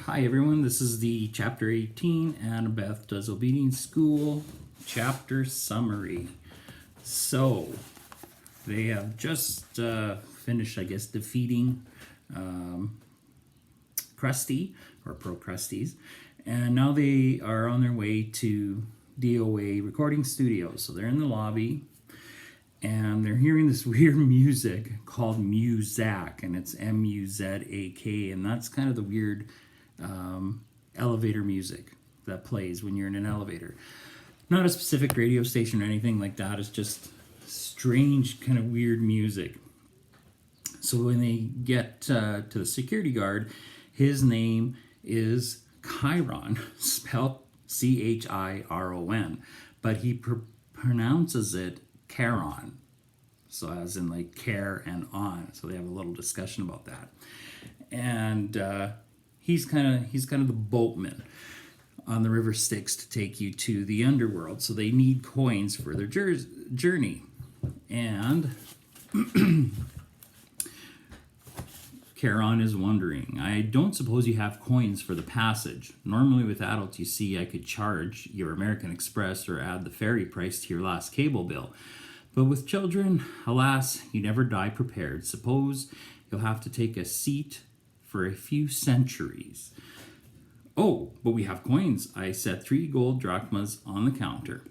Hi everyone, this is the chapter 18 Annabeth Does Obedience School chapter summary. So, they have just finished, I guess, defeating Krusty, or Pro Krusties, and now they are on their way to DOA Recording Studios. So they're in the lobby, and they're hearing this weird music called Muzak, and it's M-U-Z-A-K, and that's kind of the weird elevator music that plays when you're in an elevator. Not a specific radio station or anything like that. It's just strange, kind of weird music. So when they get to the security guard, his name is Chiron, spelled C-H-I-R-O-N, but he pronounces it Charon. So as in like care and on. So they have a little discussion about that. And he's kind of the boatman on the river Styx to take you to the underworld. So they need coins for their journey. And Charon is wondering, I don't suppose you have coins for the passage. Normally with adults, you see, I could charge your American Express or add the ferry price to your last cable bill. But with children, alas, you never die prepared. Suppose you'll have to take a seat for a few centuries. Oh, but we have coins. I set 3 gold drachmas on the counter.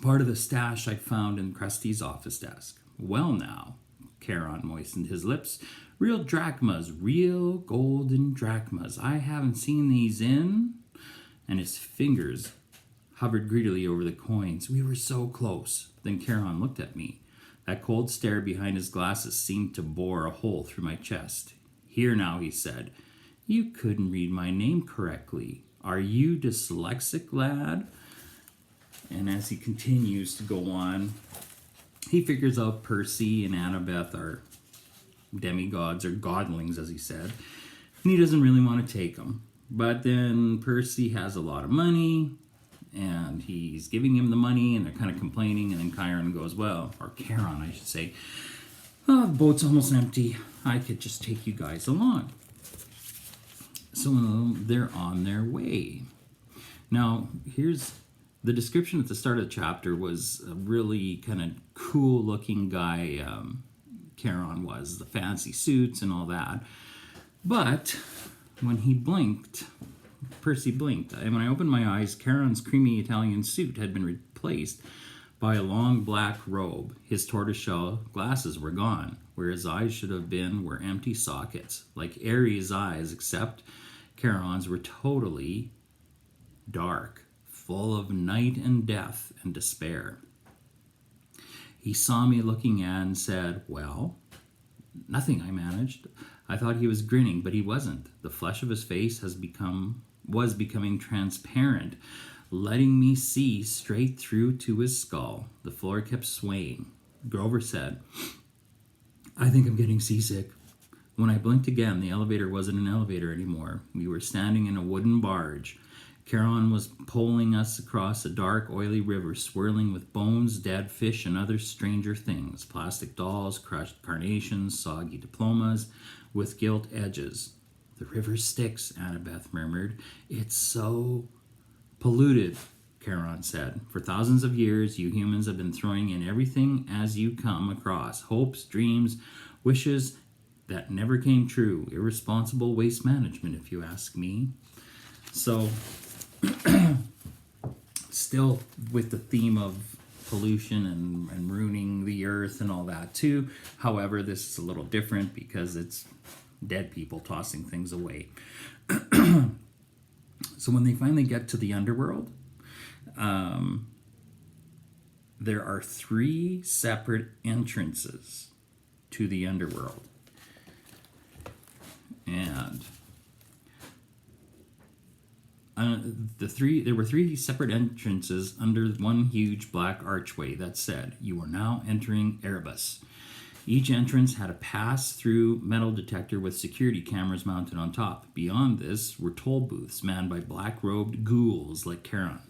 Part of the stash I found in Krusty's office desk. Well now, Charon moistened his lips. Real drachmas, real golden drachmas. I haven't seen these in... And his fingers hovered greedily over the coins. We were so close. Then Charon looked at me. That cold stare behind his glasses seemed to bore a hole through my chest. Here now, he said. You couldn't read my name correctly. Are you dyslexic, lad? And as he continues to go on, he figures out Percy and Annabeth are demigods or godlings, as he said. And he doesn't really want to take them. But then Percy has a lot of money, and he's giving him the money, and they're kind of complaining, and then Chiron goes, well, or Charon, I should say, oh, the boat's almost empty. I could just take you guys along. So they're on their way. Now, here's the description at the start of the chapter was a really kind of cool-looking guy, Charon was, the fancy suits and all that. But when he blinked, Percy blinked, and when I opened my eyes, Charon's creamy Italian suit had been replaced by a long black robe. His tortoiseshell glasses were gone. Where his eyes should have been were empty sockets, like Ares' eyes, except Charon's were totally dark, full of night and death and despair. He saw me looking at and said, well, nothing, I managed. I thought he was grinning, but he wasn't. The flesh of his face was becoming transparent, letting me see straight through to his skull. The floor kept swaying. Grover said, I think I'm getting seasick. When I blinked again, the elevator wasn't an elevator anymore. We were standing in a wooden barge. Charon was poling us across a dark, oily river, swirling with bones, dead fish, and other stranger things. Plastic dolls, crushed carnations, soggy diplomas with gilt edges. The river Styx, Annabeth murmured. It's so polluted, Charon said. For thousands of years, you humans have been throwing in everything as you come across. Hopes, dreams, wishes that never came true. Irresponsible waste management, if you ask me. So, still with the theme of pollution and ruining the earth and all that too. However, this is a little different because it's dead people tossing things away. So when they finally get to the underworld, there are 3 separate entrances to the underworld. And there were 3 separate entrances under one huge black archway that said, you are now entering Erebus. Each entrance had a pass-through metal detector with security cameras mounted on top. Beyond this were toll booths manned by black-robed ghouls like Charon.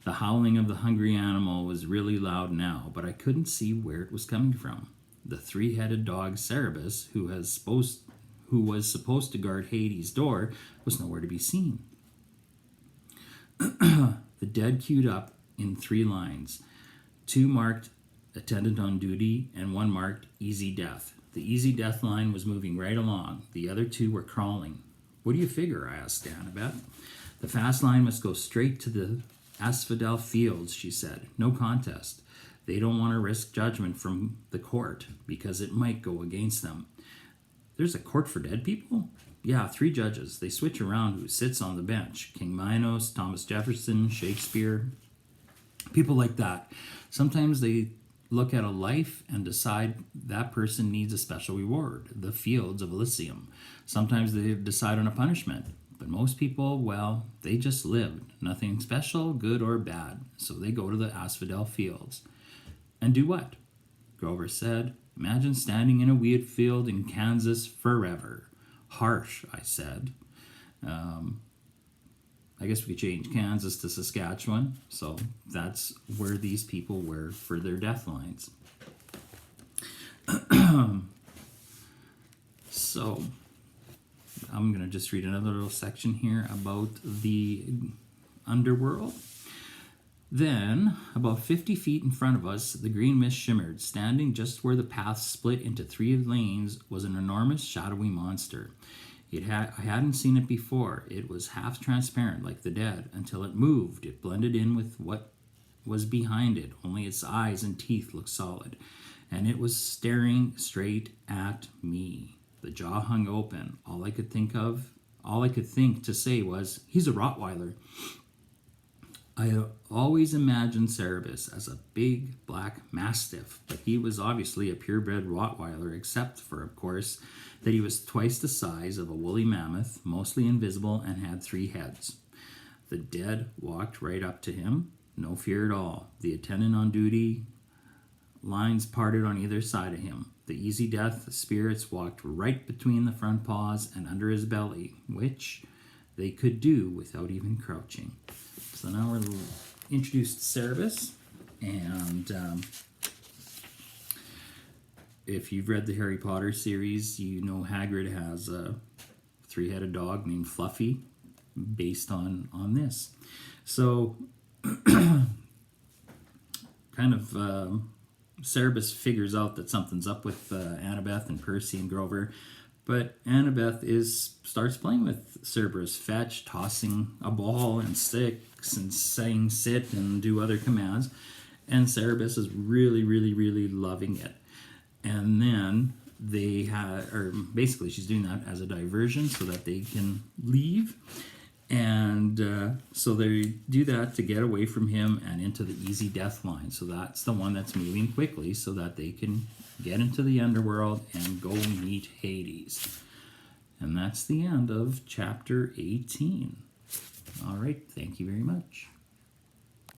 The howling of the hungry animal was really loud now, but I couldn't see where it was coming from. The 3-headed dog Cerberus, who who was supposed to guard Hades' door, was nowhere to be seen. The dead queued up in 3 lines. 2 marked attendant on duty and 1 marked easy death. The easy death line was moving right along. The other 2 were crawling. What do you figure? I asked Annabeth. The fast line must go straight to the Asphodel Fields, she said. No contest. They don't want to risk judgment from the court because it might go against them. There's a court for dead people? Yeah, 3 judges. They switch around who sits on the bench. King Minos, Thomas Jefferson, Shakespeare, people like that. Sometimes they look at a life and decide that person needs a special reward, the fields of Elysium. Sometimes they decide on a punishment. But most people, well, they just lived. Nothing special, good or bad. So they go to the Asphodel Fields. And do what? Grover said, imagine standing in a wheat field in Kansas forever. Harsh, I said. I guess we could change Kansas to Saskatchewan. So that's where these people were for their death lines. So I'm going to just read another little section here about the underworld. Then, about 50 feet in front of us, the green mist shimmered. Standing just where the path split into 3 lanes was an enormous, shadowy monster. I hadn't seen it before. It was half transparent, like the dead, until it moved. It blended in with what was behind it. Only its eyes and teeth looked solid. And it was staring straight at me. The jaw hung open. All I could think to say was, he's a Rottweiler. I always imagined Cerberus as a big black mastiff, but he was obviously a purebred Rottweiler, except for, of course, that he was twice the size of a woolly mammoth, mostly invisible, and had 3 heads. The dead walked right up to him, no fear at all. The attendant on duty lines parted on either side of him. The easy death spirits walked right between the front paws and under his belly, which they could do without even crouching. So now we're introduced to Cerberus, and if you've read the Harry Potter series, you know Hagrid has a 3-headed dog named Fluffy, based on this. So, Cerberus figures out that something's up with Annabeth and Percy and Grover, but Annabeth starts playing with Cerberus, fetch, tossing a ball and sticks and saying sit and do other commands, and Cerberus is really, really, really loving it. And then basically she's doing that as a diversion so that they can leave. And so they do that to get away from him and into the easy death line. So that's the one that's moving quickly so that they can get into the underworld and go meet Hades. And that's the end of chapter 18. All right, thank you very much.